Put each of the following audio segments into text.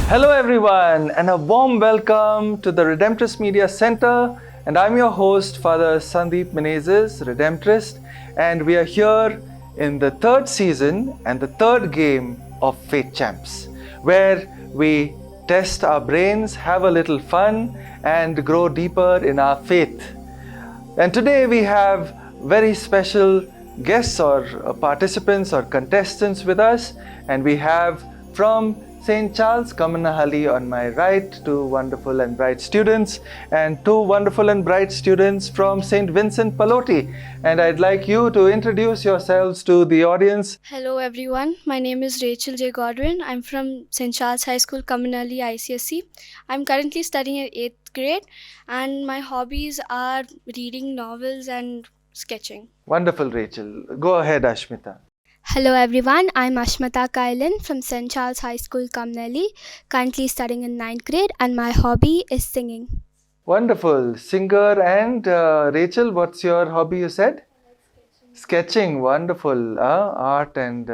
Hello everyone and a warm welcome to the Redemptorist Media Center, and I'm your host Father Sandeep Menezes, Redemptorist, and we are here in the third season and the third game of Faith Champs, where we test our brains, have a little fun and grow deeper in our faith. And today we have very special guests or participants or contestants with us, and we have from St.Charles, Kammanahalli on my right, two wonderful and bright students, and two wonderful and bright students from St.Vincent, Pallotti. And I'd like you to introduce yourselves to the audience. Hello everyone, my name is Rachel J. Godwin. I'm from St.Charles High School, Kammanahalli, ICSC. I'm currently studying in 8th grade and my hobbies are reading novels and sketching. Wonderful, Rachel. Go ahead, Ashmita. Hello everyone, I'm Ashmita Kailan from St. Charles High School, Kammanahalli, currently studying in 9th grade and my hobby is singing. Wonderful. Singer and Rachel, what's your hobby you said? Sketching. Wonderful. Art and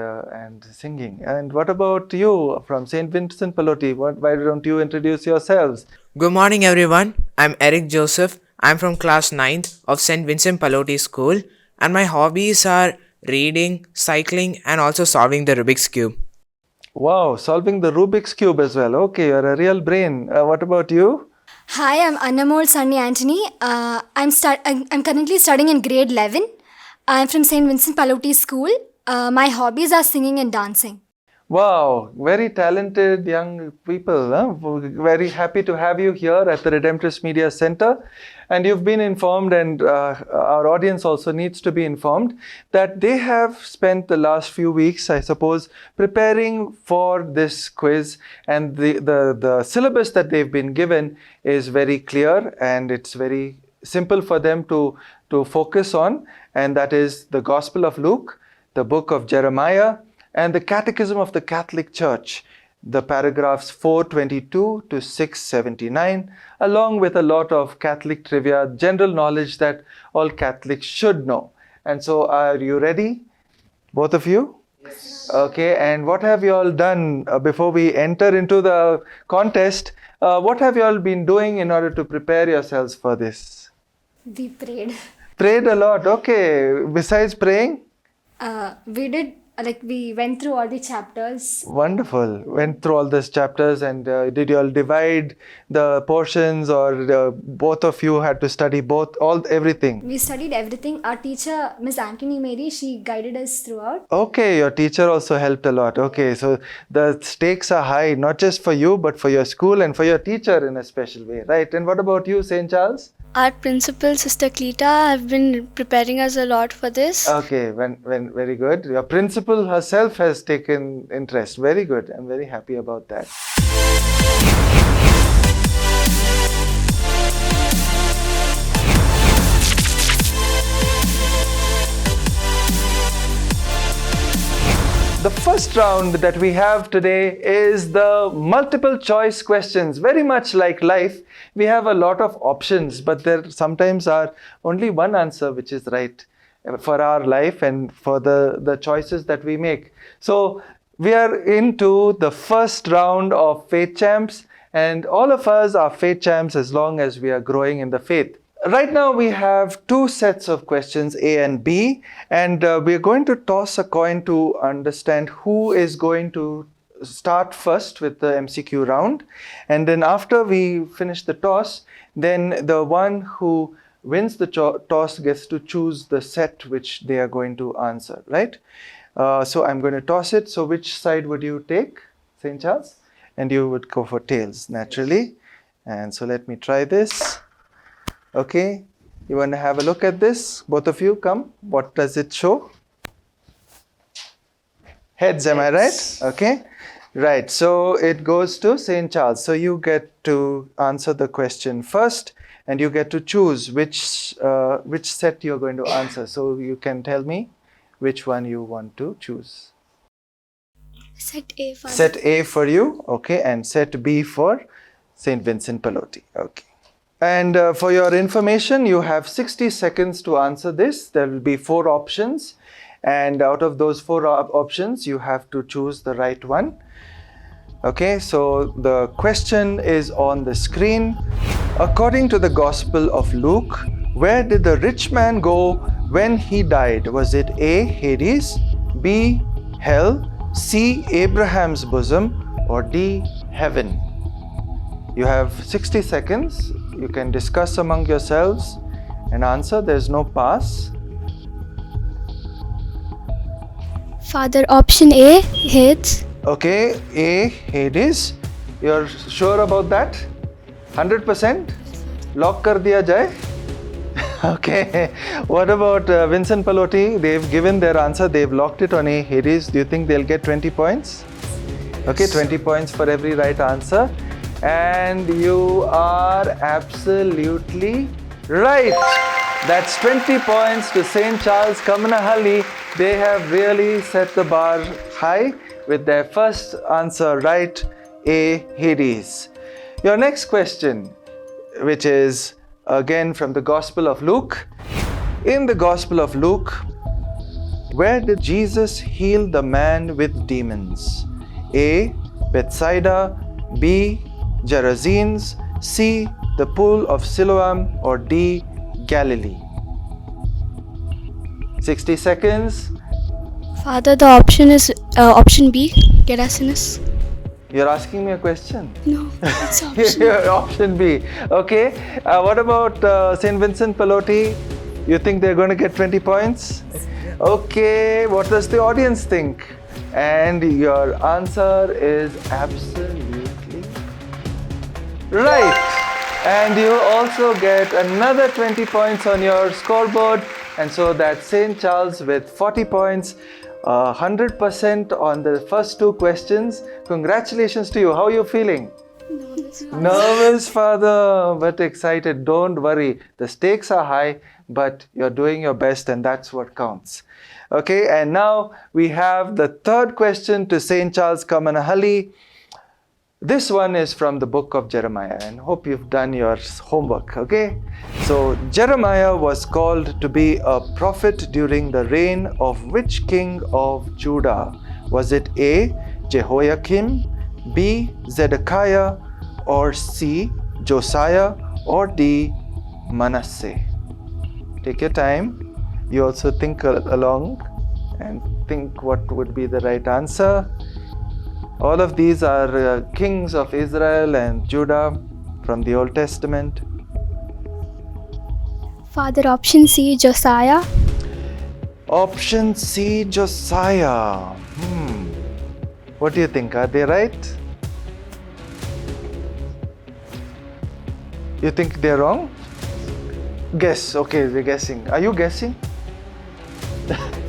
singing. And what about you from St. Vincent Pallotti? Why don't you introduce yourselves? Good morning everyone, I'm Eric Joseph. I'm from class 9th of St. Vincent Pallotti School and my hobbies are reading, cycling and also solving the Rubik's Cube. Wow, solving the Rubik's Cube as well. Okay, you're a real brain. What about you? Hi, I'm Annamol Sunny Anthony. I'm currently studying in grade 11. I'm from St. Vincent Pallotti School. My hobbies are singing and dancing. Wow, very talented young people. Very happy to have you here at the Redemptorist Media Center. And you've been informed, and our audience also needs to be informed, that they have spent the last few weeks, I suppose, preparing for this quiz. And the syllabus that they've been given is very clear and it's very simple for them to focus on. And that is the Gospel of Luke, the book of Jeremiah, and the Catechism of the Catholic Church, the paragraphs 422 to 679, along with a lot of Catholic trivia, general knowledge that all Catholics should know. And so are you ready, both of you? Yes. Okay, and what have you all done before we enter into the contest? What have you all been doing in order to prepare yourselves for this? We prayed. Prayed a lot, okay. Besides praying? We went through all the chapters. Wonderful. Went through all these chapters, and did you all divide the portions, or both of you had to study everything? We studied everything. Our teacher, Miss Anthony Mary, she guided us throughout. Okay, your teacher also helped a lot. Okay, so the stakes are high, not just for you, but for your school and for your teacher in a special way, right? And what about you, St. Charles? Our principal, Sister Cleta, have been preparing us a lot for this. Okay, very good. Your principal herself has taken interest. Very good. I'm very happy about that. The first round that we have today is the multiple choice questions. Very much like life, we have a lot of options, but there sometimes are only one answer which is right for our life and for the choices that we make. So we are into the first round of Faith Champs, and all of us are Faith Champs as long as we are growing in the faith. Right now we have two sets of questions, A and B, and we are going to toss a coin to understand who is going to start first with the MCQ round. And then after we finish the toss, then the one who wins the toss gets to choose the set which they are going to answer, right? So I'm going to toss it. So which side would you take, St. Charles? And you would go for tails, naturally. And so let me try this. Okay, you want to have a look at this? Both of you, come. What does it show? Heads, am I right? Okay, right. So it goes to St. Charles. So you get to answer the question first, and you get to choose which set you're going to answer. So you can tell me which one you want to choose. Set A for Set A for you, okay, and set B for St. Vincent Pallotti. Okay. And for your information, you have 60 seconds to answer this. There will be 4 options. And out of those 4 options, you have to choose the right one. Okay, so the question is on the screen. According to the Gospel of Luke, where did the rich man go when he died? Was it A, Hades, B, hell, C, Abraham's bosom, or D, heaven? You have 60 seconds. You can discuss among yourselves and answer. There's no pass. Father, option A, Hades. Okay, A, Hades. You're sure about that? 100%? Lock kar diya jaye? Okay. What about Vincent Pallotti? They've given their answer. They've locked it on A, Hades. Do you think they'll get 20 points? Okay, 20 points for every right answer. And you are absolutely right. That's 20 points to St.Charles, Kammanahalli. They have really set the bar high with their first answer right, A, Hades. Your next question, which is again from the Gospel of Luke. In the Gospel of Luke, where did Jesus heal the man with demons? A, Bethsaida, B, Gerasenes, C, the pool of Siloam, or D, Galilee? 60 seconds. Father, the option is option B, Gerasenes. You're asking me a question? No, it's option. Option B. Okay. What about St. Vincent Pallotti? You think they're going to get 20 points? Okay. What does the audience think? And your answer is absolutely right. And you also get another 20 points on your scoreboard. And so that's St. Charles with 40 points. 100% on the first two questions. Congratulations to you. How are you feeling? Nervous, Father, but excited. Don't worry. The stakes are high, but you're doing your best, and that's what counts. Okay, and now we have the third question to St. Charles, Kammanahalli. This one is from the book of Jeremiah, and hope you've done your homework, okay? So, Jeremiah was called to be a prophet during the reign of which king of Judah? Was it A, Jehoiakim, B, Zedekiah, or C, Josiah, or D, Manasseh? Take your time. You also think along and think what would be the right answer. All of these are kings of Israel and Judah from the Old Testament. Father, option C, Josiah. Option C, Josiah. What do you think? Are they right? You think they're wrong? Guess. Okay, we're guessing. Are you guessing?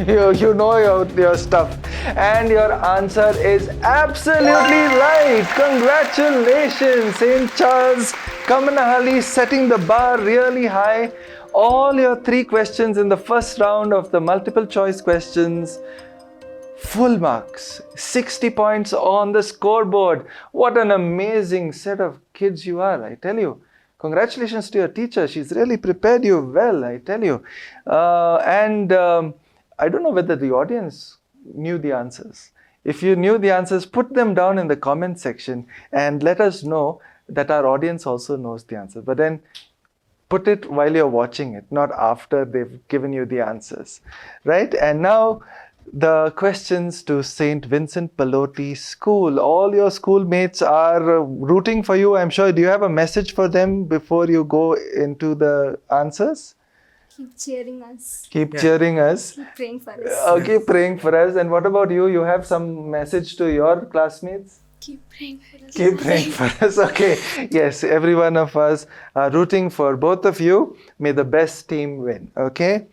you know your stuff. And your answer is absolutely right. Congratulations, St. Charles, Kammanahalli, setting the bar really high. All your three questions in the first round of the multiple choice questions, full marks, 60 points on the scoreboard. What an amazing set of kids you are, I tell you. Congratulations to your teacher. She's really prepared you well, I tell you. I don't know whether the audience knew the answers. If you knew the answers, put them down in the comment section and let us know that our audience also knows the answer. But then put it while you're watching it, not after they've given you the answers, right? And now the questions to St. Vincent Pallotti School. All your schoolmates are rooting for you, I'm sure. Do you have a message for them before you go into the answers? Keep cheering us. Keep cheering us. Keep praying for us. Keep praying for us. And what about you? You have some message to your classmates? Keep praying for us. Keep praying for us. Okay. Yes, every one of us are rooting for both of you. May the best team win. Okay.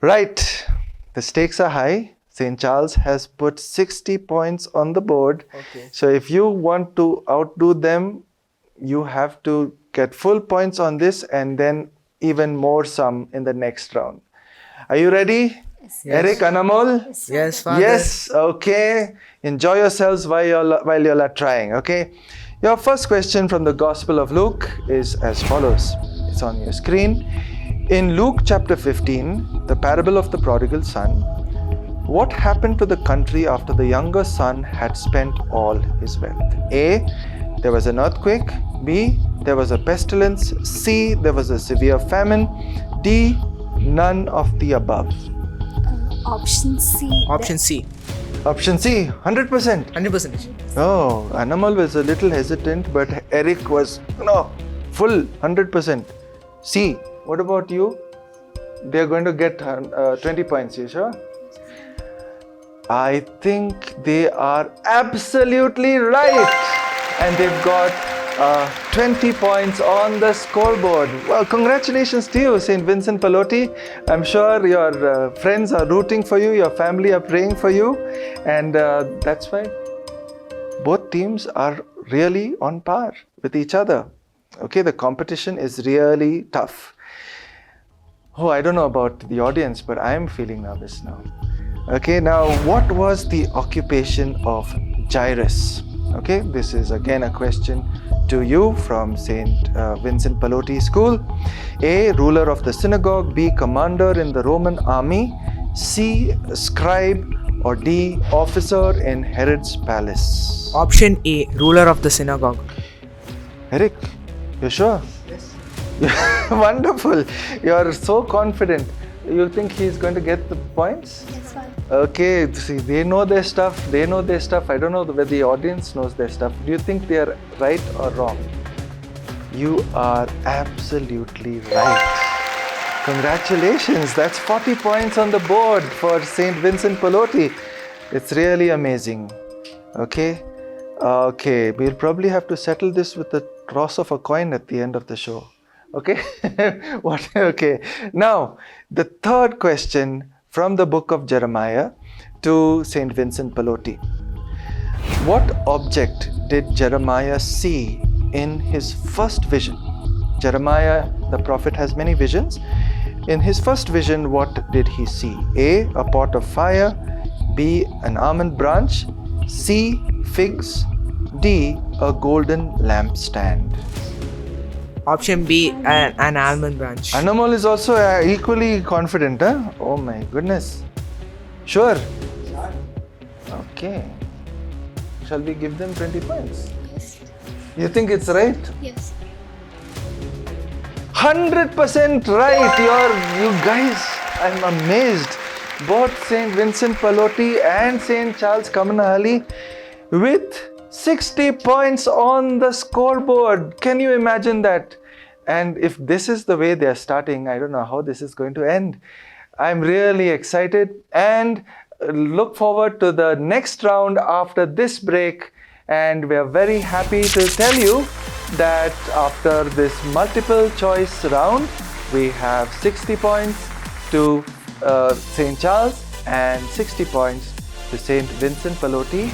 Right. The stakes are high. St. Charles has put 60 points on the board. Okay. So if you want to outdo them, you have to get full points on this and then even more sum in the next round. Are you ready? Yes. Eric, Anamol? Yes, Father. Yes, okay. Enjoy yourselves while you're trying, okay? Your first question from the Gospel of Luke is as follows. It's on your screen. In Luke chapter 15, the parable of the prodigal son, What happened to the country after the younger son had spent all his wealth? A. There was an earthquake. B. There was a pestilence. C. There was a severe famine. D. None of the above. Option C. Option C. Option C, 100%. 100%. Oh, Annamal was a little hesitant, but Eric was, full 100%. C, what about you? They're going to get 20 points, you sure? I think they are absolutely right. And they've got 20 points on the scoreboard. Well, congratulations to you, St. Vincent Pallotti. I'm sure your friends are rooting for you, your family are praying for you, and that's why both teams are really on par with each other. Okay, the competition is really tough. Oh, I don't know about the audience, but I'm feeling nervous now. Okay, now what was the occupation of Jairus? Okay, this is again a question to you from St. Vincent Pallotti School. A. Ruler of the synagogue. B. Commander in the Roman army. C. Scribe. Or D. Officer in Herod's palace. Option A. Ruler of the synagogue. Eric, you sure? Yes. Wonderful. You're so confident. You think he's going to get the points? Yes, sir. Okay, see, they know their stuff. I don't know whether the audience knows their stuff. Do you think they are right or wrong? You are absolutely right. Congratulations. That's 40 points on the board for St. Vincent Pallotti. It's really amazing. Okay. We'll probably have to settle this with the toss of a coin at the end of the show. Okay. What? Okay. Now, the third question from the book of Jeremiah to St. Vincent Pallotti. What object did Jeremiah see in his first vision? Jeremiah, the prophet, has many visions. In his first vision, what did he see? A. A pot of fire. B. An almond branch. C. Figs. D. A golden lampstand. Option B. An almond branch. Annamal is also equally confident, huh? Oh my goodness. Sure? Okay. Shall we give them 20 points? Yes. You think it's right? Yes. 100% right. You guys, I'm amazed. Both St. Vincent Pallotti and St. Charles Kammanahalli with 60 points on the scoreboard. Can you imagine that? And if this is the way they are starting, I don't know how this is going to end. I'm really excited and look forward to the next round after this break. And we are very happy to tell you that after this multiple choice round, we have 60 points to St. Charles and 60 points to St. Vincent Pallotti.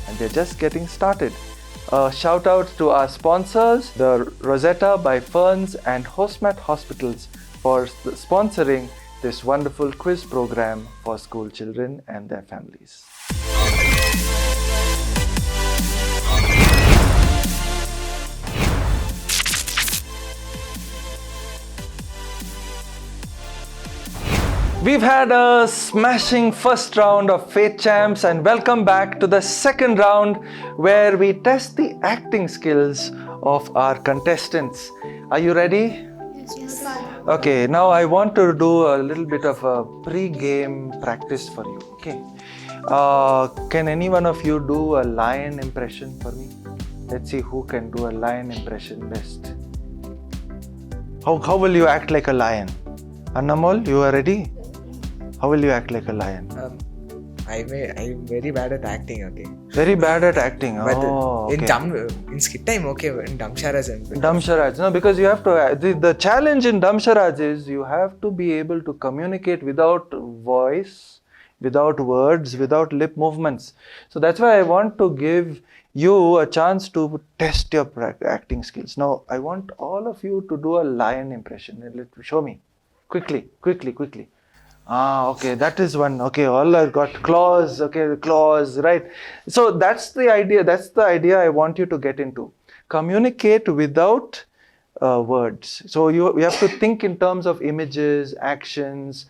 And they're just getting started. A shout out to our sponsors, the Rosetta by Ferns and Hostmat Hospitals, for sponsoring this wonderful quiz program for school children and their families. We've had a smashing first round of Faith Champs, and welcome back to the second round where we test the acting skills of our contestants. Are you ready? Yes. Okay, now I want to do a little bit of a pre-game practice for you. Okay. Can any one of you do a lion impression for me? Let's see who can do a lion impression best. How will you act like a lion? Annamal, you are ready? How will you act like a lion? I'm very bad at acting, okay. Very bad at acting. But okay. in skit time, okay. In Damsharaj, Damsharaj. No, because you have to. The challenge in Damsharaj is you have to be able to communicate without voice, without words, without lip movements. So that's why I want to give you a chance to test your acting skills. Now, I want all of you to do a lion impression. Show me. Quickly. Okay, that is one. Okay, all I've got claws. Okay, claws, right. So that's the idea. That's the idea I want you to get into. Communicate without words. So you have to think in terms of images, actions.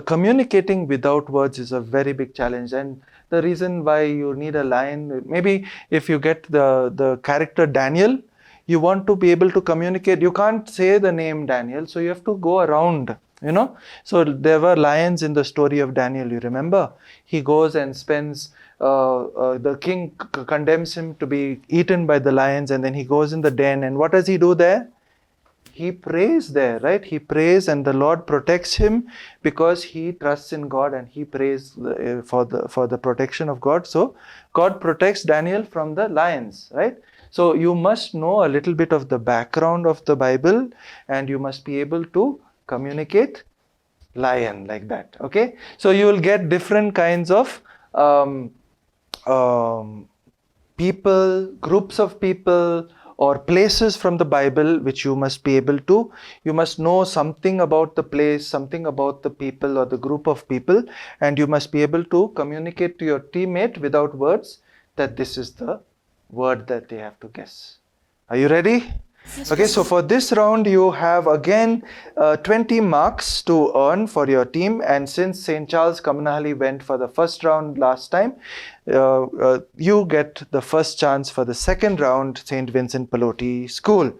Communicating without words is a very big challenge, and the reason why you need a lion, maybe if you get the character Daniel, you want to be able to communicate. You can't say the name Daniel, so you have to go around, you know. So there were lions in the story of Daniel, you remember? He goes and spends, the king condemns him to be eaten by the lions, and then he goes in the den, and what does he do there? He prays there, right? He prays, and the Lord protects him because he trusts in God, and he prays for the protection of God. So God protects Daniel from the lions, right? So you must know a little bit of the background of the Bible, and you must be able to communicate lion like that. Okay, so you will get different kinds of people, groups of people, or places from the Bible which you must be able to. You must know something about the place, something about the people or the group of people, and you must be able to communicate to your teammate without words that this is the word that they have to guess. Are you ready? Okay, so for this round you have again 20 marks to earn for your team, and since St. Charles Kammanahalli went for the first round last time, you get the first chance for the second round, St. Vincent Pallotti School.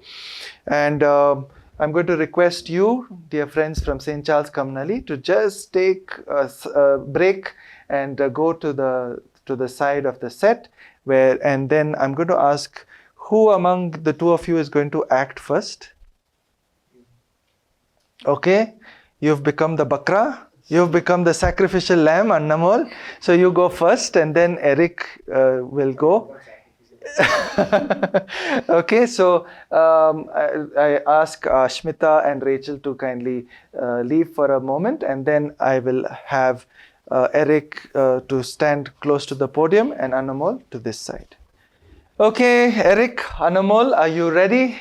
And I'm going to request you, dear friends from St. Charles Kammanahalli, to just take a break and go to the side of the set, and then I'm going to ask, who among the two of you is going to act first? Okay, you've become the bakra, you've become the sacrificial lamb, Annamol. So you go first, and then Eric will go. Okay, so I ask Ashmita and Rachel to kindly leave for a moment, and then I will have Eric to stand close to the podium and Annamol to this side. Okay, Eric, Annamol, are you ready?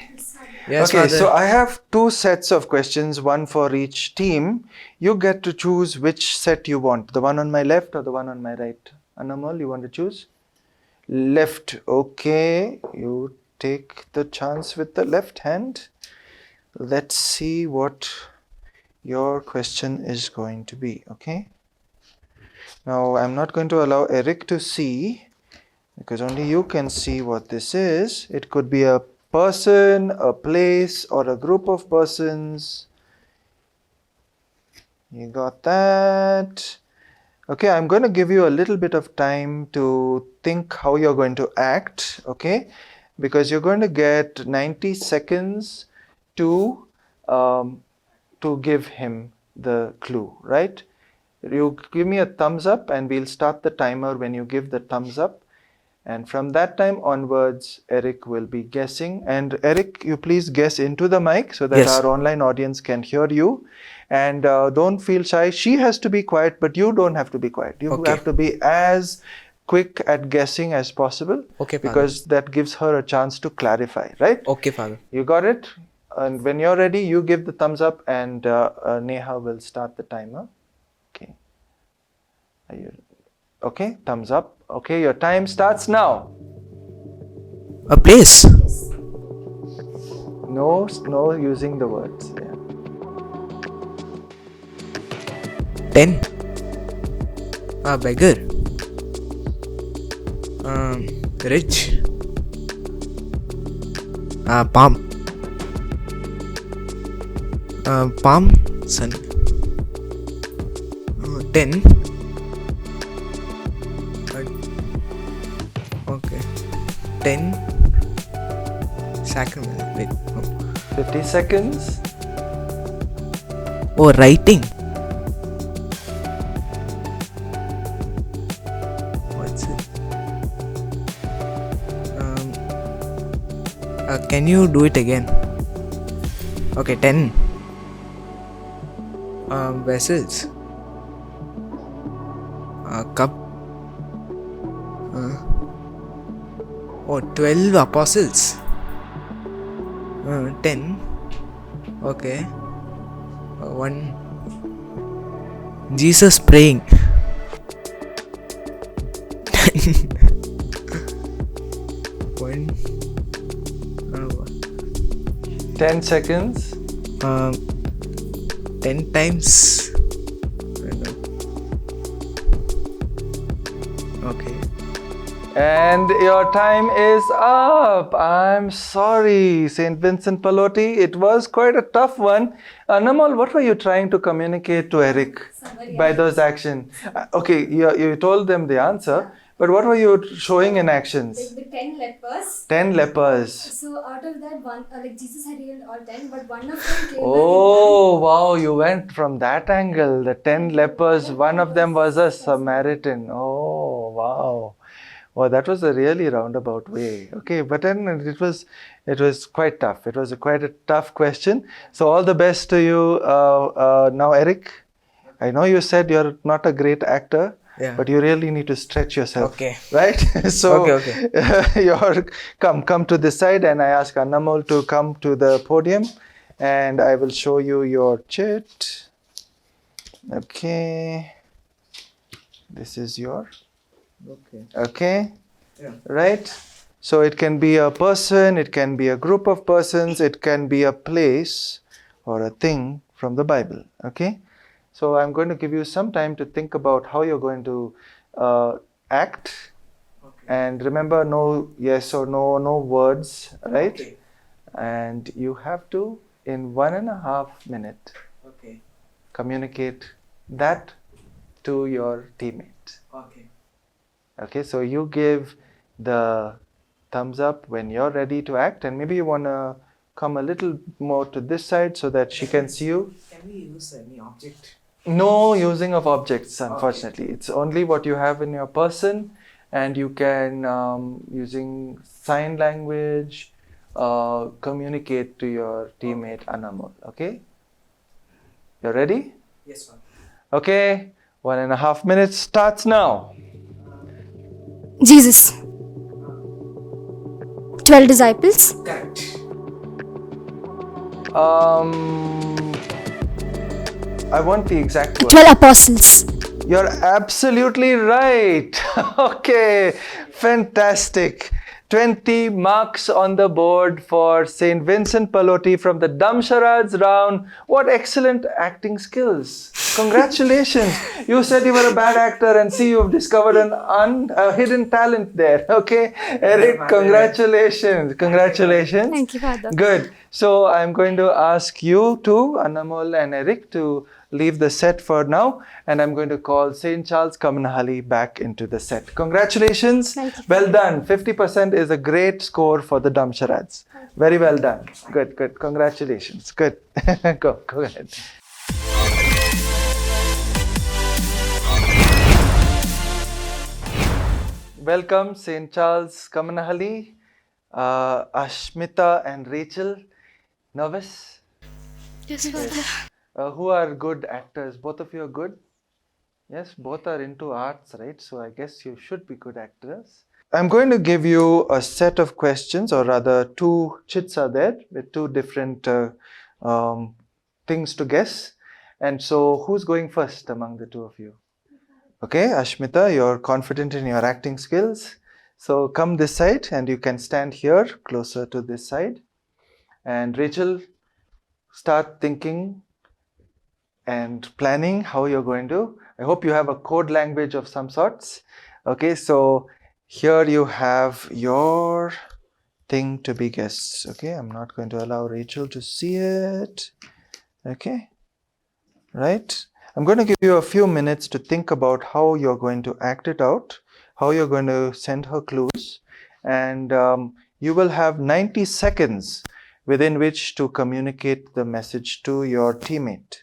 Yes, okay, Father. so I have two sets of questions, one for each team. You get to choose which set you want, the one on my left or the one on my right. Annamol, you want to choose? Left. Okay, you take the chance with the left hand. Let's see what your question is going to be, okay? Now, I'm not going to allow Eric to see, because only you can see what this is. It could be a person, a place, or a group of persons. You got that? Okay, I'm going to give you a little bit of time to think how you're going to act, okay? Because you're going to get 90 seconds to give him the clue, right? You give me a thumbs up, and we'll start the timer when you give the thumbs up. And from that time onwards, Eric will be guessing. And Eric, you please guess into the mic so that Yes. our online audience can hear you. And don't feel shy. She has to be quiet, but you don't have to be quiet. You Okay. have to be as quick at guessing as possible. Okay, Father. Because that gives her a chance to clarify, right? Okay, Father. You got it? And when you're ready, you give the thumbs up, and Neha will start the timer. Okay. Are you okay? Thumbs up. Okay, your time starts now. A place. No using the words. Yeah. 10. A beggar. Rich. Palm. Palm. Sun. 10. Okay. 10. Sacrament. Wait. 50 seconds. Oh, writing. What's it? Can you do it again? Okay, 10. Vessels. Cup. 12 apostles. 10. Okay. 1. Jesus praying. 1. 10 seconds. 10 times. Okay. And your time is up. I'm sorry, St. Vincent Pallotti. It was quite a tough one. Namal, what were you trying to communicate to Eric by those actions? Okay, you told them the answer, but what were you showing in actions? The 10 lepers. 10 lepers. So out of that, one, Jesus had healed all 10, but one of them came Oh, wow, you went from that angle. The 10 lepers, one of them was a Samaritan. Oh, wow. Well, that was a really roundabout way. Okay, but then it was quite tough. It was quite a tough question. So all the best to you. Now, Eric, I know you said you're not a great actor, but you really need to stretch yourself. Okay. Right? So Okay. come to this side, and I ask Annamol to come to the podium, and I will show you your chit. Okay. This is your. Okay. Yeah. Right? So it can be a person, it can be a group of persons, it can be a place or a thing from the Bible. Okay? So I'm going to give you some time to think about how you're going to act. Okay. And remember, no yes or no words, right? Okay. And you have to, in 1.5 minutes, Okay. communicate that to your teammate. Okay. Okay, so you give the thumbs up when you're ready to act, and maybe you want to come a little more to this side so that she can see you. Can we use any object? No using of objects, unfortunately. Okay. It's only what you have in your person, and you can, using sign language, communicate to your teammate Anamol. Okay? You're ready? Yes, sir. Okay, 1.5 minutes starts now. Jesus. 12 disciples. Correct. I want the exact word. 12 apostles. You're absolutely right. Okay, fantastic. 20 marks on the board for St. Vincent Pallotti from the Dumb Charades round. What excellent acting skills. Congratulations. You said you were a bad actor, and see, you've discovered a hidden talent there. Okay, Eric, congratulations. Congratulations. Thank you, Father. Good. So I'm going to ask you two, Annamol and Eric, to leave the set for now, and I'm going to call St.Charles Kammanahalli back into the set. Congratulations. Thank you. Well done. 50% is a great score for the Dumb Charades. Very well done. Good. Congratulations. Good. Go ahead. Welcome, St.Charles Kammanahalli, Ashmita and Rachel. Nervous? Yes, Father. Who are good actors? Both of you are good? Yes, both are into arts, right? So I guess you should be good actors. I'm going to give you a set of questions, or rather 2 chits are there with 2 different things to guess. And so who's going first among the 2 of you? Okay, Ashmita, you're confident in your acting skills. So come this side, and you can stand here closer to this side. And Rachel, start thinking and planning how you're going to. I hope you have a code language of some sorts. Okay, so here you have your thing to be guessed. Okay, I'm not going to allow Rachel to see it. Okay, right. I'm going to give you a few minutes to think about how you're going to act it out, how you're going to send her clues, and you will have 90 seconds within which to communicate the message to your teammate.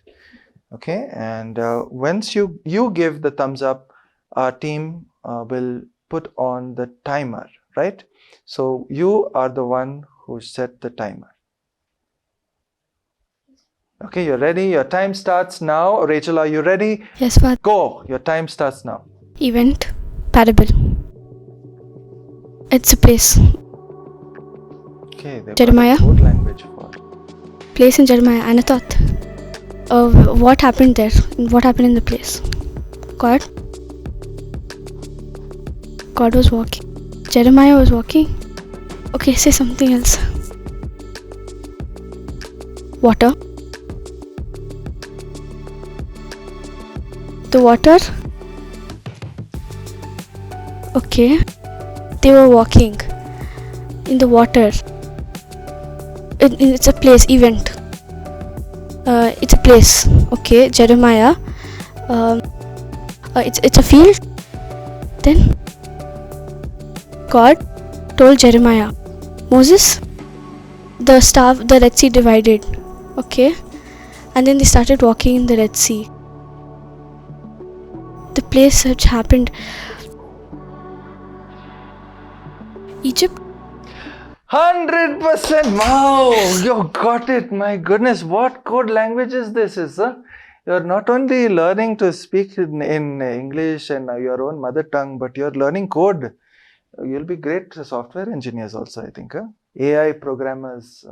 Okay, and once you give the thumbs up, our team will put on the timer, right? So you are the one who set the timer. Okay, you're ready? Your time starts now. Rachel, are you ready? Yes, Father. Go! Your time starts now. Event. Parable. It's a place. Okay, they've Jeremiah. got a code language for it. Place in Jeremiah. Anathoth. What happened there? What happened in the place? God was walking. Jeremiah was walking. Okay, say something else. Water. The water. Okay. They were walking in the water. It's a place, event. It's a place. Okay, Jeremiah. It's a field. Then God told Jeremiah, Moses, the Red Sea divided. Okay, and then they started walking in the Red Sea. The place which happened, Egypt. 100%! Wow, you got it. My goodness, what code language is this, sir? You're not only learning to speak in English and your own mother tongue, but you're learning code. You'll be great software engineers also, I think. AI programmers,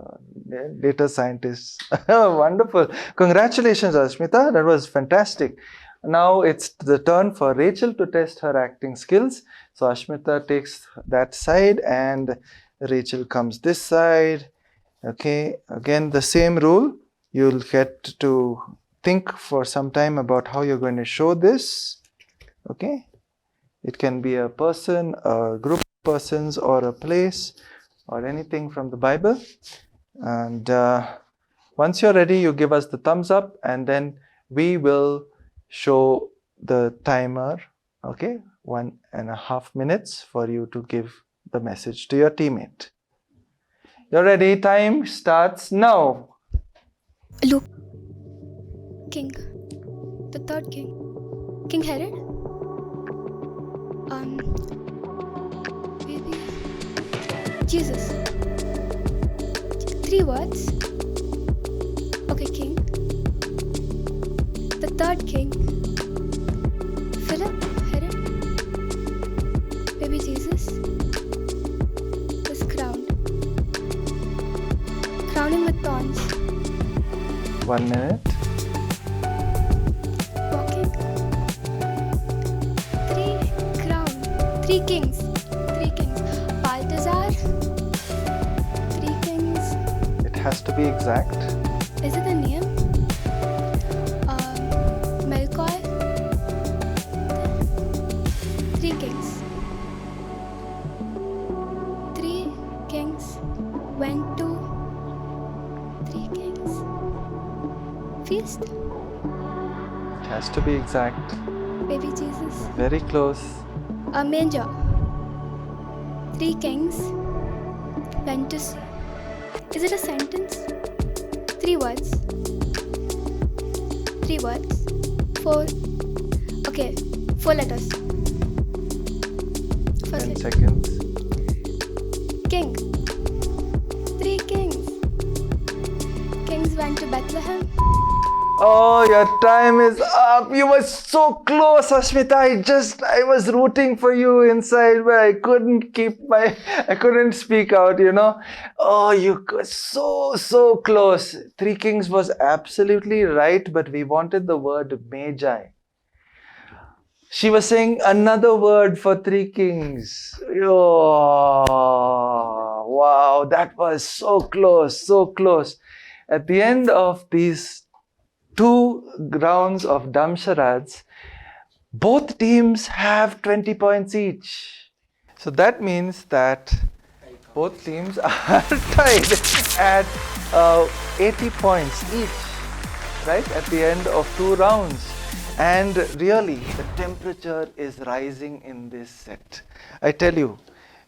data scientists. Wonderful. Congratulations, Ashmita. That was fantastic. Now it's the turn for Rachel to test her acting skills. So Ashmita takes that side and Rachel comes this side. Okay, again the same rule. You'll get to think for some time about how you're going to show this. Okay, it can be a person, a group of persons, or a place, or anything from the Bible. And once you're ready, you give us the thumbs up, and then we will show the timer. Okay, 1.5 minutes for you to give the message to your teammate. You're ready? Time starts now. Luke. King. The third king. King Herod. Maybe Jesus. 3 words. Okay, king. The third king. Philip. Herod. Baby Jesus. Was crowned. Crowning with thorns. 1 minute. Walking. 3 crown. 3 kings. 3 kings. Balthazar. 3 kings. It has to be exact. Is it the name? Melchior. 3 kings. 3 kings went to 3 kings feast. It has to be exact. Baby Jesus. Very close. A manger. 3 kings went to see. Is it a sentence? 3 words. 3 words. 4. Okay, 4 letters. 10 First seconds. king. 3 kings. Kings went to Bethlehem. Oh, your time is up. You were so close, Ashmita. I was rooting for you inside, but I couldn't speak out, you know. Oh, you got so close. 3 kings was absolutely right, but we wanted the word magi. She was saying another word for 3 kings. Oh, wow, that was so close, so close. At the end of these 2 rounds of dumb charades, both teams have 20 points each. So that means that both teams are tied at 80 points each, right, at the end of 2 rounds. And really, the temperature is rising in this set. I tell you,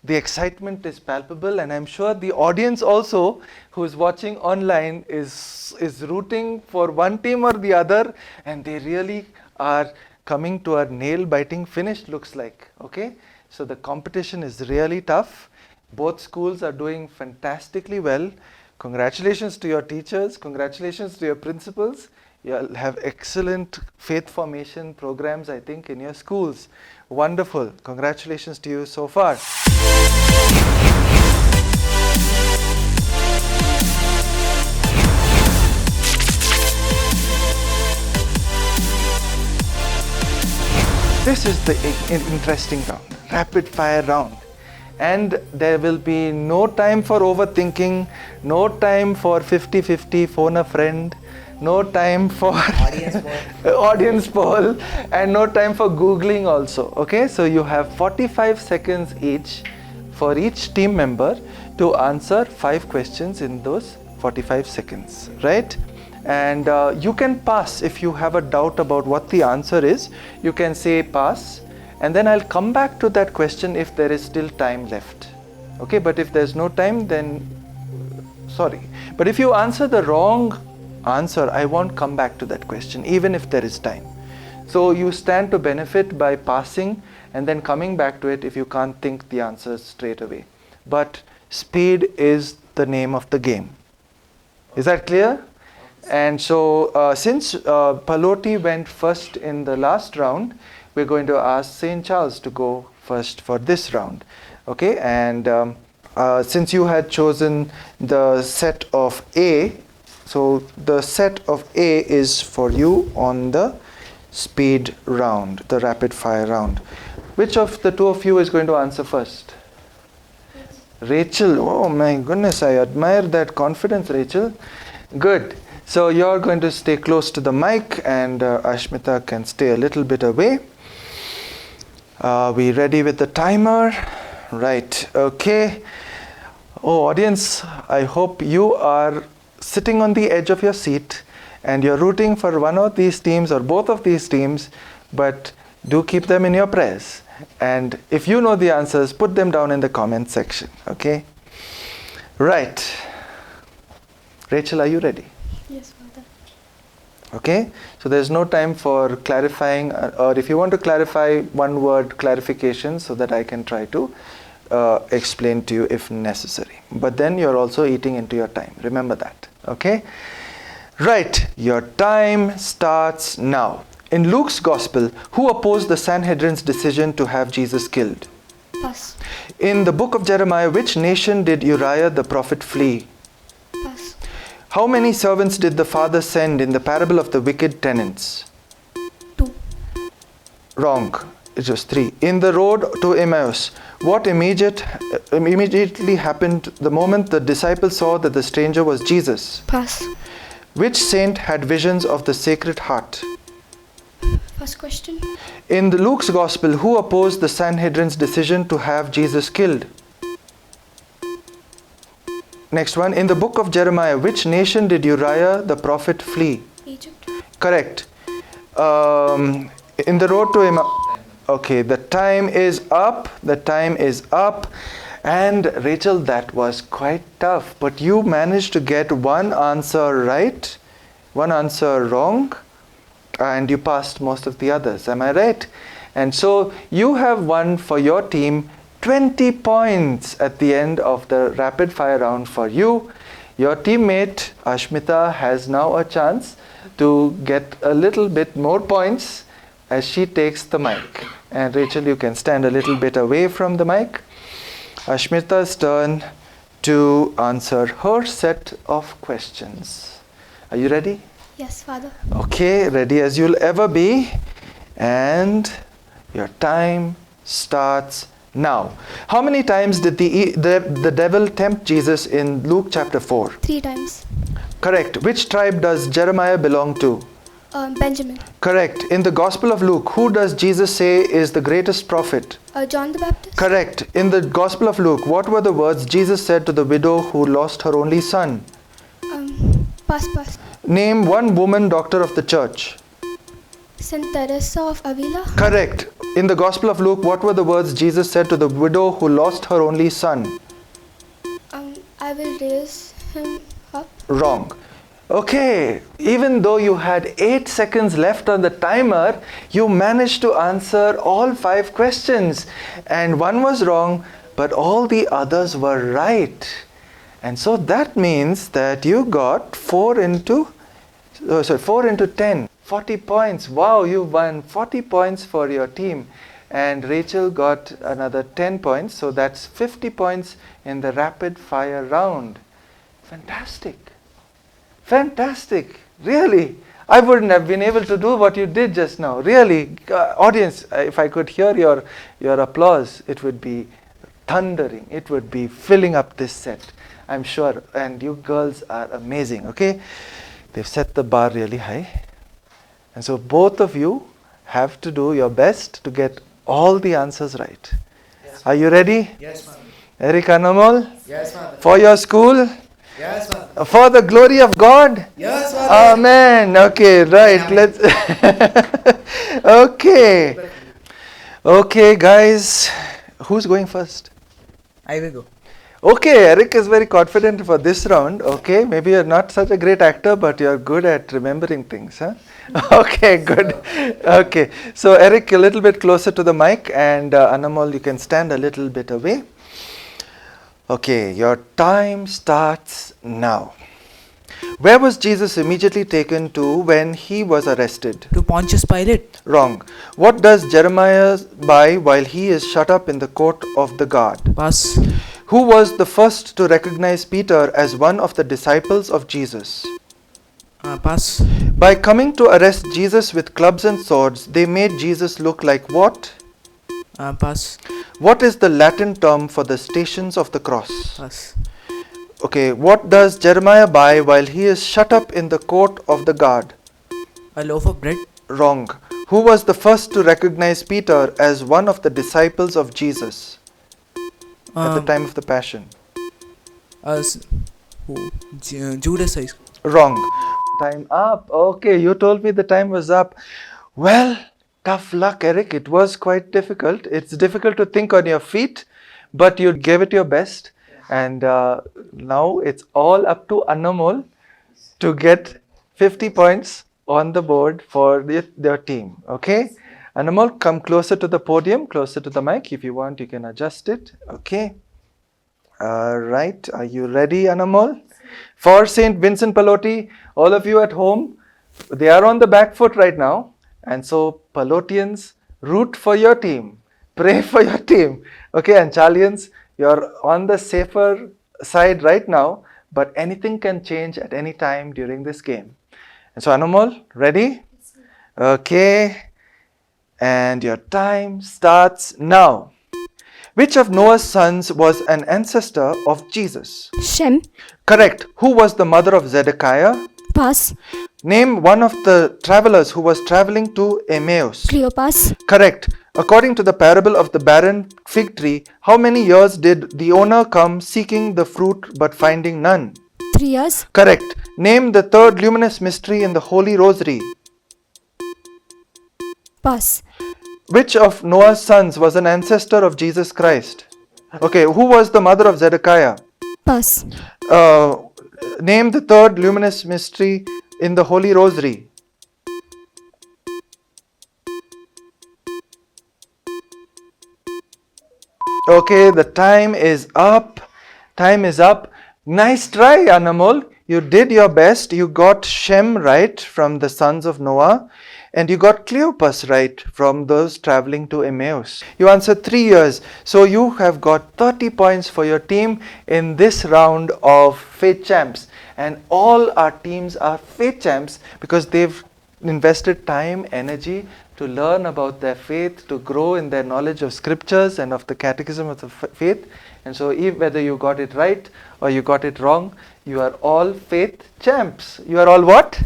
the excitement is palpable, and I'm sure the audience also who is watching online is rooting for one team or the other, and they really are coming to a nail-biting finish, looks like. Okay, so the competition is really tough. Both schools are doing fantastically well. Congratulations to your teachers, congratulations to your principals. You'll have excellent faith formation programs, I think, in your schools. Wonderful. Congratulations to you so far. This is the interesting round, rapid fire round. and there will be no time for overthinking, no time for 50-50 phone a friend, no time for audience poll, and no time for googling also. Okay, so you have 45 seconds each for each team member to answer 5 questions in those 45 seconds, right? And you can pass if you have a doubt about what the answer is. You can say pass, and then I'll come back to that question if there is still time left. Okay, but if there's no time, then sorry. But if you answer the wrong answer, I won't come back to that question even if there is time. So you stand to benefit by passing and then coming back to it if you can't think the answers straight away. But speed is the name of the game. Is that clear? And so since Pallotti went first in the last round, we're going to ask St. Charles to go first for this round. Okay, and since you had chosen the set of A, so the set of A is for you on the speed round, the rapid fire round. Which of the two of you is going to answer first? Rachel. Oh my goodness, I admire that confidence, Rachel. Good. So you're going to stay close to the mic, and Ashmita can stay a little bit away. We ready with the timer? Right. Okay. Oh, audience, I hope you are sitting on the edge of your seat and you're rooting for one of these teams or both of these teams, but do keep them in your prayers. And if you know the answers, put them down in the comment section. Okay? Right. Rachel, are you ready? Yes, Father. Okay, so there's no time for clarifying, or if you want to clarify, one word clarification so that I can try to explain to you if necessary. But then you're also eating into your time. Remember that. Okay? Right, your time starts now. In Luke's Gospel, who opposed the Sanhedrin's decision to have Jesus killed? Pass. In the book of Jeremiah, which nation did Uriah the prophet flee? Pass. How many servants did the father send in the parable of the wicked tenants? 2. Wrong. It was 3. In the road to Emmaus, what immediately happened the moment the disciples saw that the stranger was Jesus? Pass. Which saint had visions of the Sacred Heart? First question. In the Luke's Gospel, who opposed the Sanhedrin's decision to have Jesus killed? Next one. In the book of Jeremiah, which nation did Uriah the prophet flee? Egypt. Correct. In the road to Emmaus. Okay, the time is up. The time is up. And Rachel, that was quite tough. But you managed to get one answer right, one answer wrong, and you passed most of the others. Am I right? And so you have won for your team 20 points at the end of the rapid fire round for you. Your teammate Ashmita has now a chance to get a little bit more points as she takes the mic. And Rachel, you can stand a little bit away from the mic. Ashmita's turn to answer her set of questions. Are you ready? Yes, Father. Okay, ready as you'll ever be. And your time starts now. How many times did the devil tempt Jesus in Luke chapter 4? 3 times. Correct. Which tribe does Jeremiah belong to? Benjamin. Correct. In the Gospel of Luke, who does Jesus say is the greatest prophet? John the Baptist. Correct. In the Gospel of Luke, what were the words Jesus said to the widow who lost her only son? Pass. Name one woman doctor of the church. St. Teresa of Avila. Correct. In the Gospel of Luke, what were the words Jesus said to the widow who lost her only son? I will raise him up. Wrong. Okay, even though you had 8 seconds left on the timer, you managed to answer all 5 questions. And one was wrong, but all the others were right. And so that means that you got 4 into 10, 40 points. Wow, you won 40 points for your team. And Rachel got another 10 points, so that's 50 points in the rapid fire round. Fantastic. Fantastic. Really. I wouldn't have been able to do what you did just now. Really. Audience, if I could hear your applause, it would be thundering. It would be filling up this set, I'm sure. And you girls are amazing, okay? They've set the bar really high. And so both of you have to do your best to get all the answers right. Yes, are you ready? Yes, Father. Eric Anamol? Yes, Father. For your school? Yes, Father. For the glory of God? Yes, Father. Amen. Okay, right. Let's. Okay. Okay, guys. Who's going first? I will go. Okay, Eric is very confident for this round. Okay, maybe you're not such a great actor, but you're good at remembering things, huh? Okay, good. Okay, so Eric, a little bit closer to the mic, and Anamol, you can stand a little bit away. Okay, your time starts now. Where was Jesus immediately taken to when he was arrested? To Pontius Pilate. Wrong. What does Jeremiah buy while he is shut up in the court of the guard? Pass. Who was the first to recognize Peter as one of the disciples of Jesus? Pass. By coming to arrest Jesus with clubs and swords, they made Jesus look like what? Pass. What is the Latin term for the stations of the cross? Pass. Okay, what does Jeremiah buy while he is shut up in the court of the guard? A loaf of bread. Wrong. Who was the first to recognize Peter as one of the disciples of Jesus at the time of the Passion? Judas. Wrong. Time up. Okay, you told me the time was up. Well, tough luck, Eric. It was quite difficult. It's difficult to think on your feet, but you gave it your best. And now it's all up to Anamol to get 50 points on the board for their team. Okay? Anamol, come closer to the podium, closer to the mic. If you want, you can adjust it. Okay? Right. Are you ready, Anamol? For St. Vincent Pallotti, all of you at home, they are on the back foot right now. And so, Pallottians, root for your team. Pray for your team. Okay, and Charlians, you're on the safer side right now, but anything can change at any time during this game. And so, Anamol, ready? Okay. And your time starts now. Which of Noah's sons was an ancestor of Jesus? Shem. Correct. Who was the mother of Zedekiah? Pass. Name one of the travelers who was traveling to Emmaus. Cleopas. Correct. According to the parable of the barren fig tree, how many years did the owner come seeking the fruit but finding none? 3 years. Correct. Name the third luminous mystery in the Holy Rosary. Pass. Which of Noah's sons was an ancestor of Jesus Christ? Okay, who was the mother of Zedekiah? Pass. Name the third luminous mystery in the Holy Rosary. Okay, the time is up. Time is up. Nice try, Anamol. You did your best. You got Shem right from the sons of Noah. And you got Cleopas right from those traveling to Emmaus. You answered 3 years. So you have got 30 points for your team in this round of Faith Champs. And all our teams are Faith Champs because they've invested time, energy to learn about their faith, to grow in their knowledge of scriptures and of the Catechism of the faith. And so whether you got it right or you got it wrong, you are all Faith Champs. You are all what?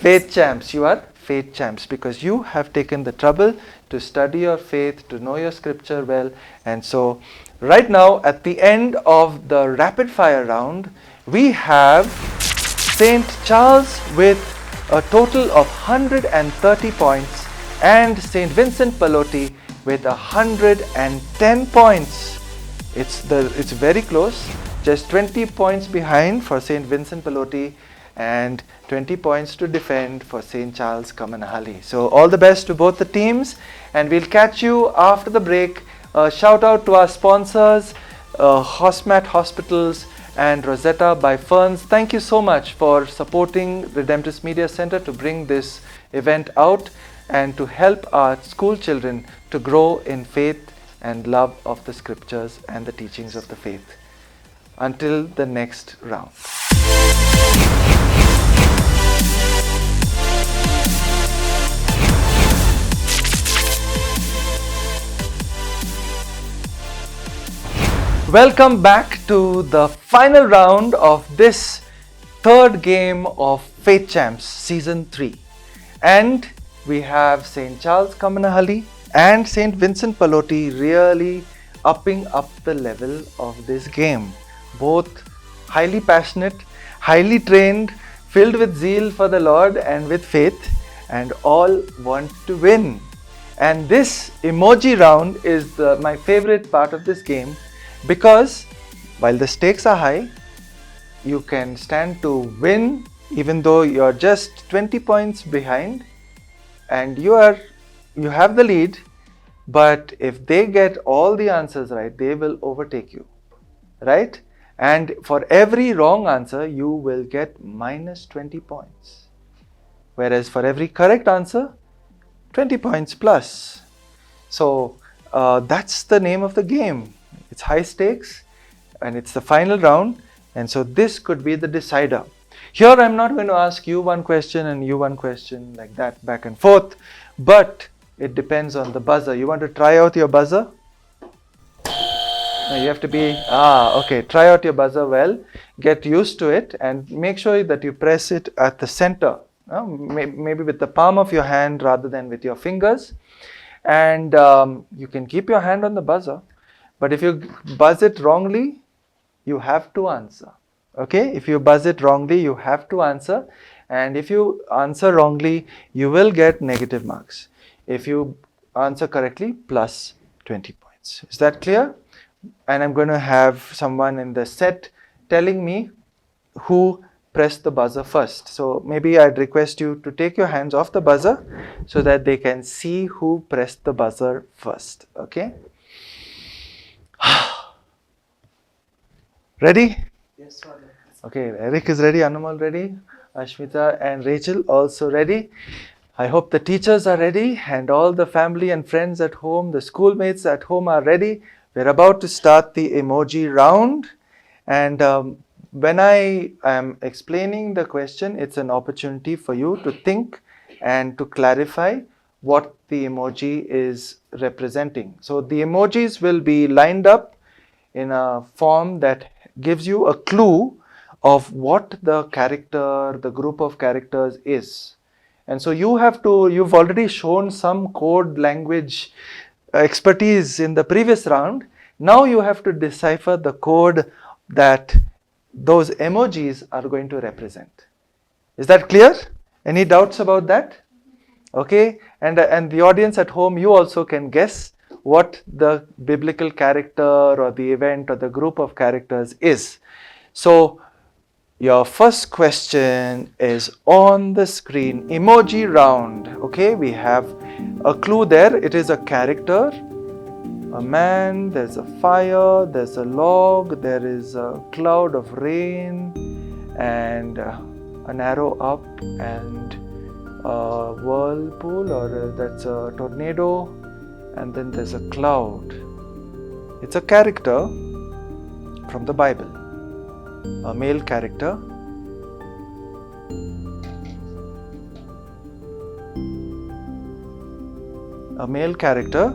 Faith Champs. You are Faith Champs because you have taken the trouble to study your faith, to know your scripture well. And so right now at the end of the rapid fire round, we have St. Charles with a total of 130 points and St. Vincent Pallotti with 110 points. It's very close, just 20 points behind for St. Vincent Pallotti and 20 points to defend for St. Charles Kammanahalli. So all the best to both the teams, and we'll catch you after the break. Shout out to our sponsors, Hosmat Hospitals and Rosetta by Ferns. Thank you so much for supporting Redemptorist Media Center to bring this event out and to help our school children to grow in faith and love of the scriptures and the teachings of the faith. Until the next round. Welcome back to the final round of this third game of Faith Champs Season 3. And we have St. Charles Kammanahalli and St. Vincent Pallotti really upping up the level of this game. Both highly passionate, highly trained, filled with zeal for the Lord and with faith, and all want to win. And this emoji round is my favorite part of this game, because while the stakes are high, you can stand to win even though you're just 20 points behind and you have the lead. But if they get all the answers right, they will overtake you, right? And for every wrong answer, you will get minus 20 points. Whereas for every correct answer, 20 points plus. So that's the name of the game. It's high stakes and it's the final round, and so this could be the decider. Here I'm not going to ask you one question and you one question like that back and forth, but it depends on the buzzer. You want to try out your buzzer? No, you have to be, okay, try out your buzzer well, get used to it and make sure that you press it at the center, maybe with the palm of your hand rather than with your fingers. And you can keep your hand on the buzzer. But if you buzz it wrongly, you have to answer. Okay? If you buzz it wrongly, you have to answer. And if you answer wrongly, you will get negative marks. If you answer correctly, plus 20 points. Is that clear? And I'm going to have someone in the set telling me who pressed the buzzer first. So maybe I'd request you to take your hands off the buzzer so that they can see who pressed the buzzer first. Okay? Ready? Yes, Father. Okay, Eric is ready, Anumal ready, Ashmita and Rachel also ready. I hope the teachers are ready and all the family and friends at home, the schoolmates at home are ready. We're about to start the emoji round, and when I am explaining the question, it's an opportunity for you to think and to clarify what the emoji is representing. So the emojis will be lined up in a form that gives you a clue of what the character, the group of characters is. And so you've already shown some code language expertise in the previous round. Now you have to decipher the code that those emojis are going to represent. Is that clear? Any doubts about that? Okay, and the audience at home, you also can guess what the biblical character or the event or the group of characters is. So your first question is on the screen, emoji round. Okay, we have a clue there. It is a character, a man, there's a fire, there's a log, there is a cloud of rain and an arrow up and a whirlpool, or that's a tornado, and then there's a cloud. It's a character from the Bible, a male character. A male character.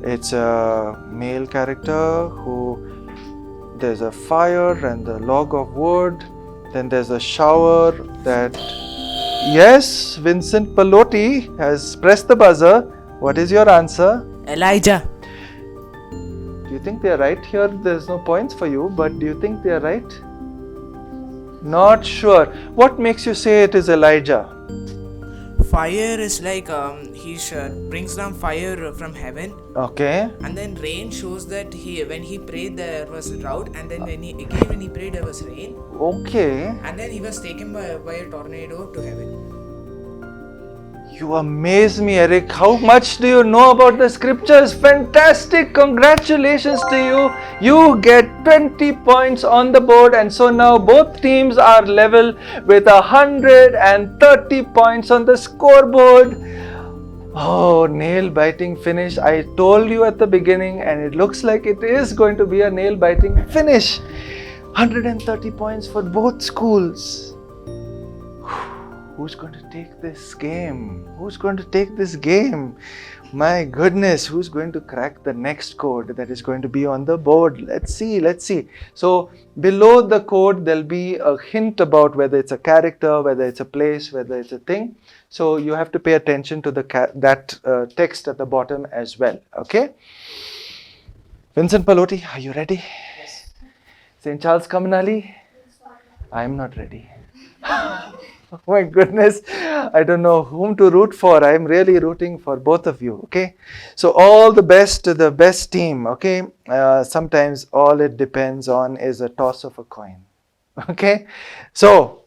It's a male character who, there's a fire and a log of wood, then there's a shower that, yes, Vincent Pallotti has pressed the buzzer. What is your answer? Elijah. Do you think they are right here? There's no points for you, but do you think they are right? Not sure. What makes you say it is Elijah? Fire is like he brings down fire from heaven. Okay. And then rain shows that when he prayed there was drought, and then when he prayed there was rain. Okay. And then he was taken by a tornado to heaven. You amaze me, Eric. How much do you know about the scriptures? Fantastic. Congratulations to you. You get 20 points on the board, and so now both teams are level with 130 points on the scoreboard. Oh, nail-biting finish. I told you at the beginning, and it looks like it is going to be a nail-biting finish. 130 points for both schools. Who's going to take this game? Who's going to take this game? My goodness, who's going to crack the next code that is going to be on the board? Let's see. So below the code, there'll be a hint about whether it's a character, whether it's a place, whether it's a thing. So you have to pay attention to that text at the bottom as well. Okay? Vincent Pallotti, are you ready? Yes. St.Charles Kammanahalli? I'm not ready. Oh my goodness, I don't know whom to root for. I'm really rooting for both of you, okay? So all the best to the best team, okay? Sometimes all it depends on is a toss of a coin, okay? So,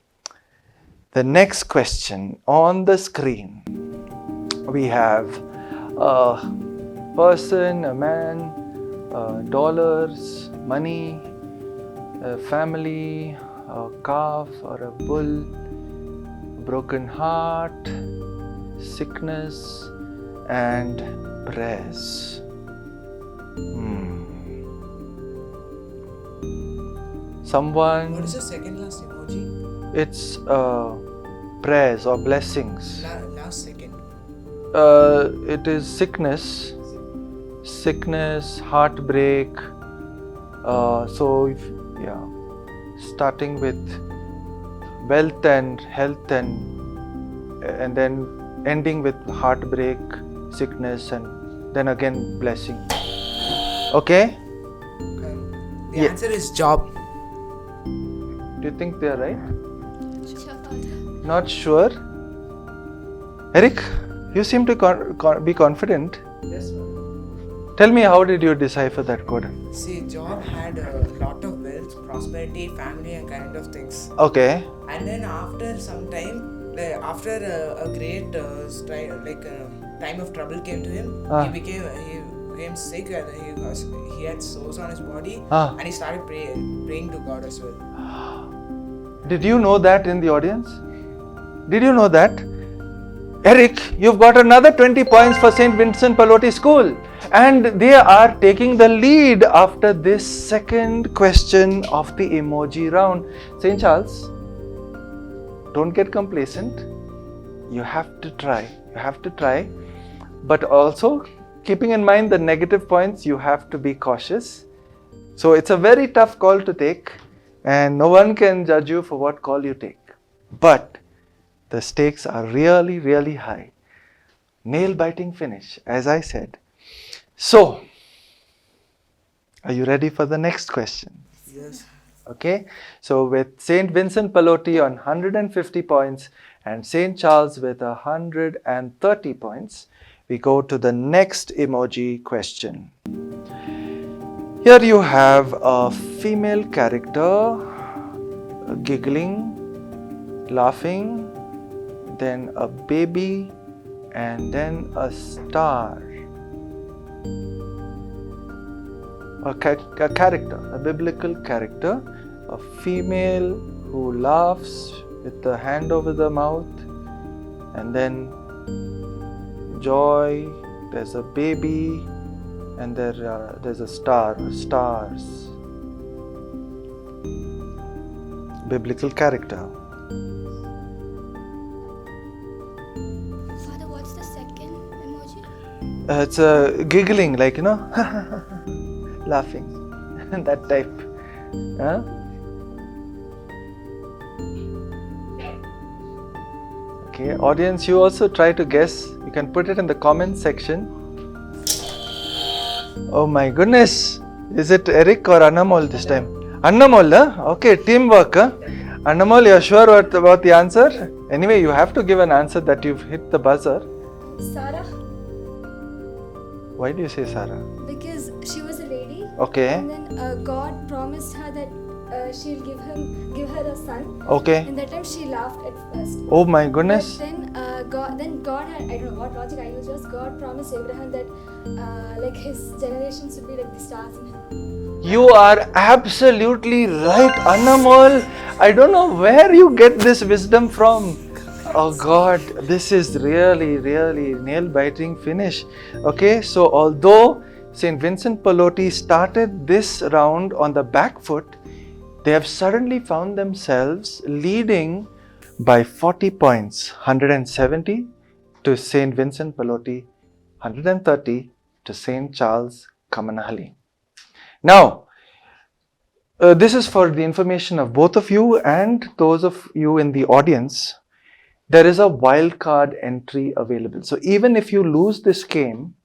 the next question on the screen, we have a person, a man, dollars, money, a family, a calf or a bull, broken heart, sickness, and prayers. Someone. What is the second last emoji? It's prayers or blessings. Last second. It is sickness, heartbreak. Starting with wealth and health and then ending with heartbreak, sickness, and then again blessing. Okay? The answer is job. Do you think they are right? Not sure. Eric, you seem to be confident. Yes, sir. Tell me, how did you decipher that code? See, job had a lot of wealth, prosperity, family, and kind of things. Okay. And then after some time, after a great time of trouble came to him, he became sick and he had sores on his body, and he started praying to God as well. Did you know that in the audience? Did you know that? Eric, you've got another 20 points for St. Vincent Pallotti School. And they are taking the lead after this second question of the emoji round. St. Charles, don't get complacent. You have to try. But also, keeping in mind the negative points, you have to be cautious. So it's a very tough call to take, and no one can judge you for what call you take. But the stakes are really, really high. Nail-biting finish, as I said. So, are you ready for the next question? Yes. Okay, so with St. Vincent Pallotti on 150 points and St. Charles with 130 points, we go to the next emoji question. Here you have a female character giggling, laughing, then a baby, and then a star. A character, a biblical character, a female who laughs with the hand over the mouth, and then joy, there's a baby, and there's a star, stars. Biblical character. Father, what's the second emoji? It's a giggling, like, laughing, that type. Huh? Okay, audience, you also try to guess. You can put it in the comment section. Oh my goodness, is it Eric or Annamol this time? Annamol, huh? Okay, teamwork. Huh? Annamol, you're sure about the answer? Anyway, you have to give an answer that you've hit the buzzer. Sarah, Why do you say Sarah? because she was a lady. Okay. And then God promised her that she'll give her a son. Okay. And that time she laughed at first. Oh my goodness. But then God had, I don't know what logic I used, was God promised Abraham that his generations would be like the stars in heaven. You are absolutely right, Annamol. I don't know where you get this wisdom from. Oh God, this is really, really nail-biting finish. Okay, so although St. Vincent Pallotti started this round on the back foot, they have suddenly found themselves leading by 40 points, 170 to St. Vincent Pallotti, 130 to St. Charles, Kammanahalli. Now, this is for the information of both of you and those of you in the audience. There is a wildcard entry available. So even if you lose this game,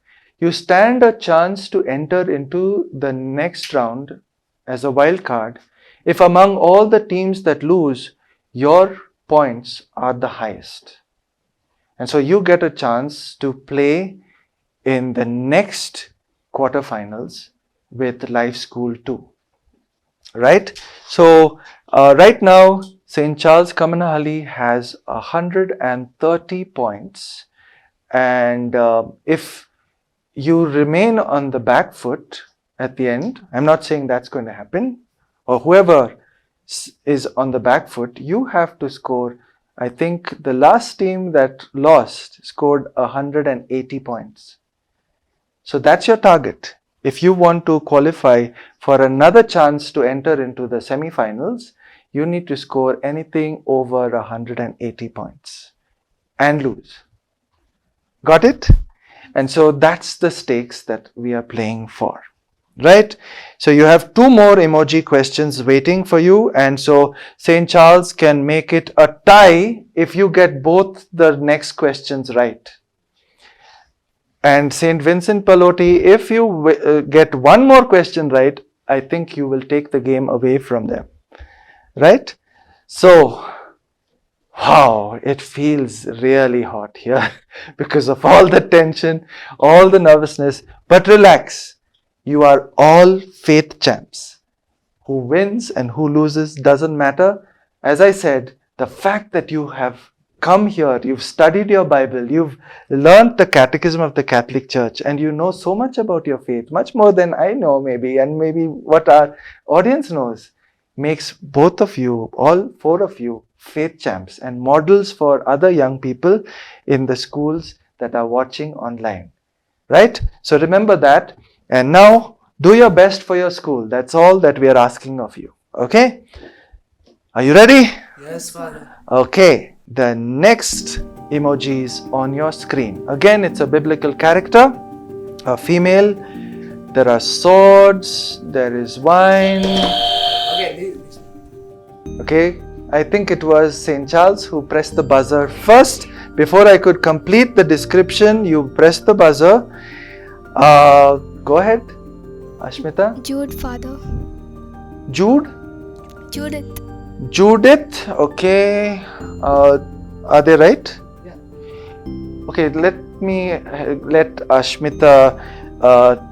you stand a chance to enter into the next round as a wildcard if among all the teams that lose, your points are the highest. And so you get a chance to play in the next quarterfinals with Life School 2. Right? So right now, St. Charles Kammanahalli has 130 points, and if you remain on the back foot at the end, I'm not saying that's going to happen, or whoever is on the back foot, you have to score, I think the last team that lost scored 180 points. So that's your target. If you want to qualify for another chance to enter into the semi-finals, you need to score anything over 180 points and lose. Got it? And so that's the stakes that we are playing for. Right? So you have 2 more emoji questions waiting for you, and so St. Charles can make it a tie if you get both the next questions right. And St. Vincent Pallotti, if you get 1 more question right, I think you will take the game away from them. Right? So, wow, it feels really hot here because of all the tension, all the nervousness. But relax, you are all faith champs. Who wins and who loses doesn't matter. As I said, the fact that you have come here, you've studied your Bible, you've learned the Catechism of the Catholic Church, and you know so much about your faith, much more than I know maybe, and maybe what our audience knows, makes both of you, all 4 of you, faith champs and models for other young people in the schools that are watching online. Right? So remember that, and now do your best for your school. That's all that we are asking of you. Okay? Are you ready? Yes, Father. Okay. The next emoji is on your screen. Again, it's a biblical character, a female. There are swords, there is wine. Okay, this. Okay, I think it was St. Charles who pressed the buzzer first. Before I could complete the description, you pressed the buzzer. Go ahead, Ashmita. Jude, Father. Jude? Judith. Judith, okay. Are they right? Yeah. Okay, let Ashmita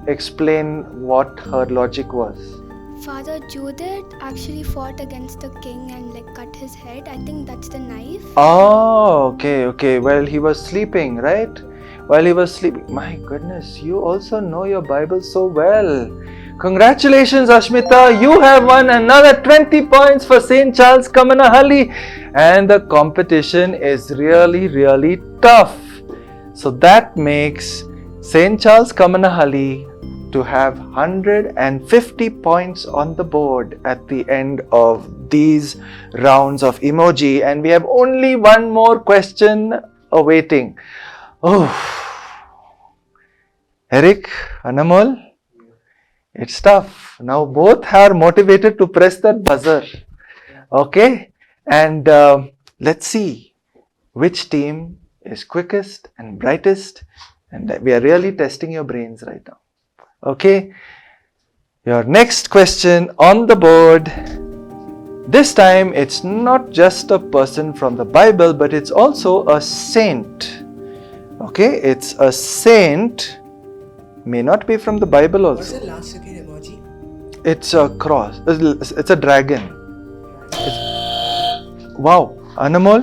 explain what her logic was. Father, Judith actually fought against the king and cut his head. I think that's the knife. Oh, okay. Well, he was sleeping, right? While he was sleeping. My goodness, you also know your Bible so well. Congratulations, Ashmita. You have won another 20 points for St. Charles Kammanahalli. And the competition is really, really tough. So that makes St. Charles Kammanahalli to have 150 points on the board at the end of these rounds of emoji. And we have only 1 more question awaiting. Oh, Eric, Anamol, it's tough. Now both are motivated to press that buzzer. Okay? And let's see which team is quickest and brightest. And we are really testing your brains right now. Okay? Your next question on the board. This time it's not just a person from the Bible, but it's also a saint. Okay? It's a saint. May not be from the Bible also. What's the last second emoji? It's a cross. It's a dragon. Wow. Anamol,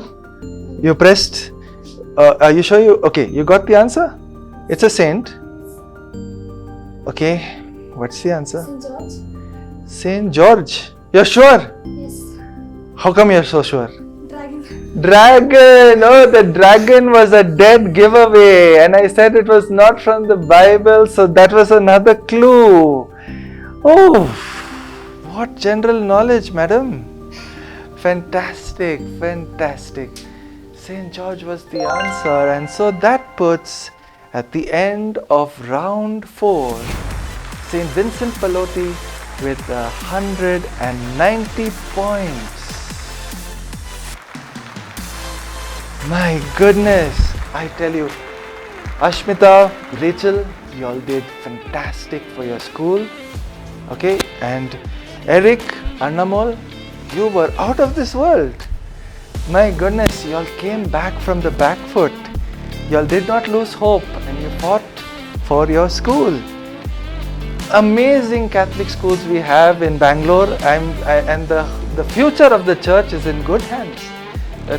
you pressed. Are you sure okay, you got the answer? It's a saint. Okay. What's the answer? St. George? St. George. You're sure? Yes. How come you're so sure? Dragon. Dragon! Oh, the dragon was a dead giveaway, and I said it was not from the Bible, so that was another clue. Oh, what general knowledge, madam. Fantastic, fantastic. St. George was the answer, and so that puts at the end of round 4 St. Vincent Pallotti with 190 points. My goodness, I tell you, Ashmita, Rachel, you all did fantastic for your school. Okay, and Eric, Annamol, you were out of this world. My goodness, you all came back from the back foot. You all did not lose hope and you fought for your school. Amazing Catholic schools we have in Bangalore, and the future of the church is in good hands.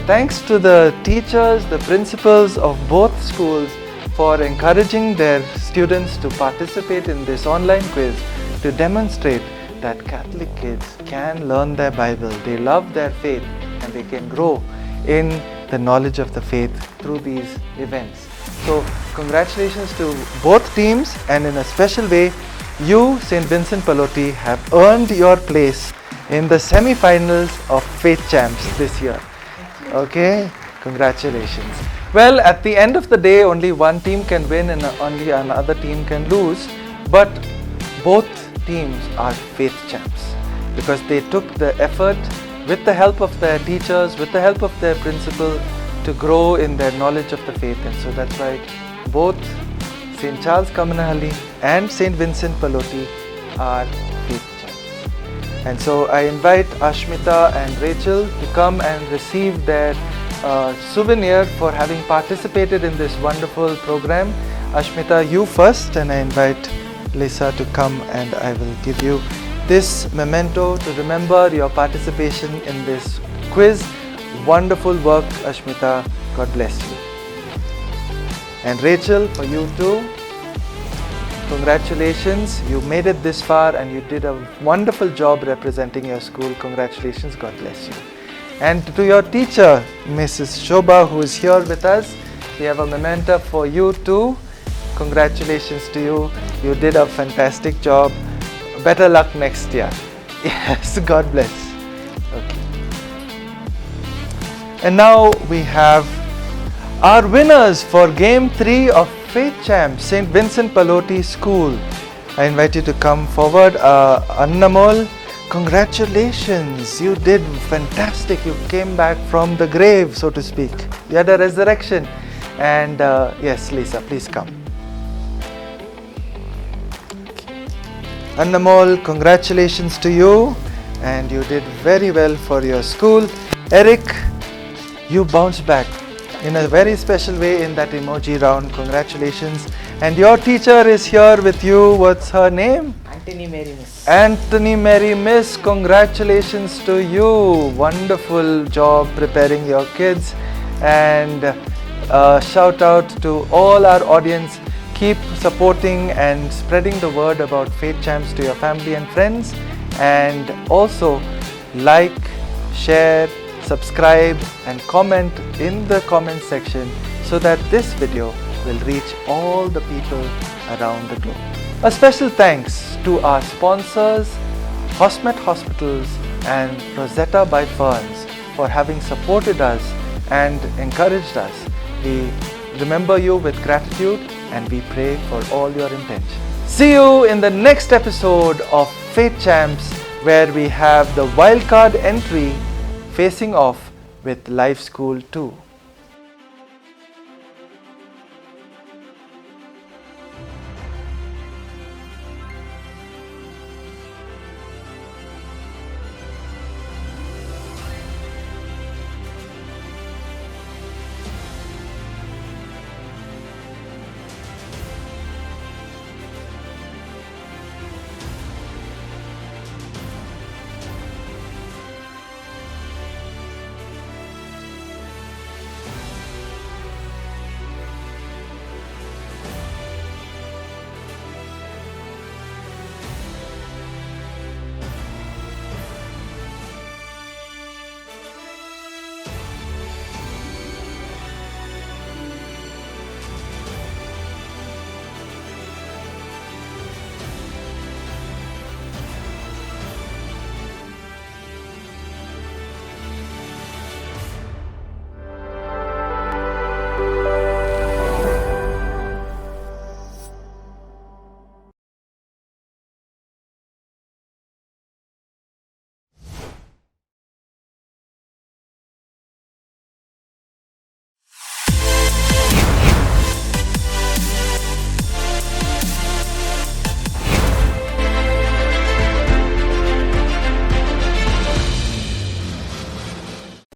Thanks to the teachers, the principals of both schools for encouraging their students to participate in this online quiz to demonstrate that Catholic kids can learn their Bible, they love their faith, and they can grow in the knowledge of the faith through these events. So congratulations to both teams, and in a special way, you, St. Vincent Pallotti, have earned your place in the semi-finals of Faith Champs this year. Okay, congratulations. Well, at the end of the day, only one team can win and only another team can lose, but both teams are Faith Champs because they took the effort with the help of their teachers, with the help of their principal, to grow in their knowledge of the faith. And so that's why both St.Charles Kammanahalli and St. Vincent Pallotti are Faith Champs. And so I invite Ashmita and Rachel to come and receive their souvenir for having participated in this wonderful program. Ashmita, you first, and I invite Lisa to come and I will give you this memento to remember your participation in this quiz. Wonderful work, Ashmita. God bless you. And Rachel, for you too, congratulations. You made it this far and you did a wonderful job representing your school. Congratulations. God bless you. And to your teacher, Mrs. Shobha, who is here with us, we have a memento for you too. Congratulations to you. You did a fantastic job. Better luck next year. Yes, God bless. Okay. And now we have our winners for Game 3 of Faith Champs, St. Vincent Pallotti School. I invite you to come forward. Annamol, congratulations. You did fantastic. You came back from the grave, so to speak. You had a resurrection. And yes, Lisa, please come. Annamol, congratulations to you, and you did very well for your school. Eric, you bounced back in a very special way in that emoji round. Congratulations. And your teacher is here with you. What's her name? Anthony Mary Miss. Anthony Mary Miss, congratulations to you. Wonderful job preparing your kids. And shout out to all our audience. Keep supporting and spreading the word about Faith Champs to your family and friends. And also like, share, subscribe and comment in the comment section so that this video will reach all the people around the globe. A special thanks to our sponsors, Hosmet Hospitals and Rosetta by Ferns for having supported us and encouraged us. We remember you with gratitude and we pray for all your intentions. See you in the next episode of Faith Champs, where we have the wildcard entry facing off with Life School 2.